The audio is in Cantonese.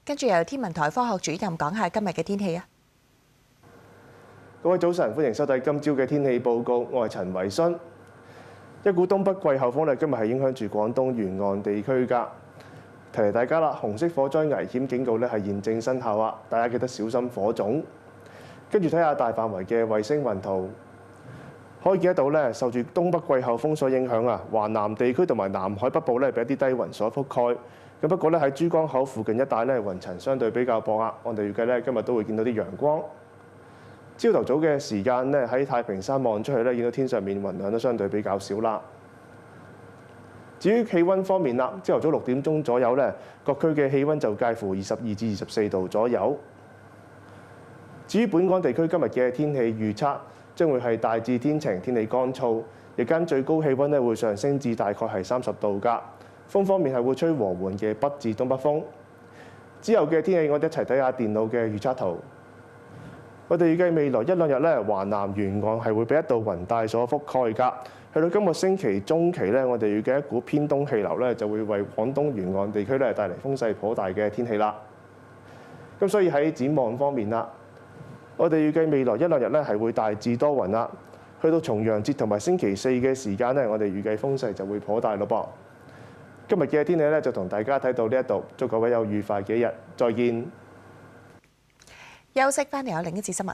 跟住由天文台科學主任講下今日嘅天氣啊！各位早晨，歡迎收睇今朝嘅天氣報告，我係陳維信。一股東北季候風咧，今日係影響住廣東沿岸地區㗎。提提大家啦，紅色火災危險警告咧係現正生效啊！大家記得小心火種。跟住睇下大範圍嘅衛星雲圖，可以見得到咧，受住東北季候風所影響啊，華南地區同埋南海北部咧，被一啲低雲所覆蓋。咁不過咧喺珠江口附近一帶咧，雲層相對比較薄啊。我哋預計咧今日都會見到啲陽光。朝頭早嘅時間咧，喺太平山望出去咧，見到天上面雲量都相對比較少啦。至於氣温方面啦，朝頭早6點鐘左右咧，各區嘅氣温就介乎22至24度左右。至於本港地區今日嘅天氣預測，將會係大致天晴，天氣乾燥，日間最高氣温咧會上升至大概係30度㗎。風方面係會吹和緩嘅北至東北風。之後嘅天氣，我哋一齊睇下電腦嘅預測圖。我哋預計未來一兩日咧，華南沿岸係會被一道雲帶所覆蓋㗎。去到今個星期中期咧，我哋預計一股偏東氣流咧就會為廣東沿岸地區咧帶嚟風勢頗大嘅天氣啦。咁所以喺展望方面啦，我哋預計未來一兩日咧係會大致多雲啦。去到重陽節同埋星期四嘅時間咧，我哋預計風勢就會頗大咯噃。今日嘅天氣咧就同大家睇到呢一度，祝各位有愉快嘅一日，再見。休息翻嚟有另一節新聞。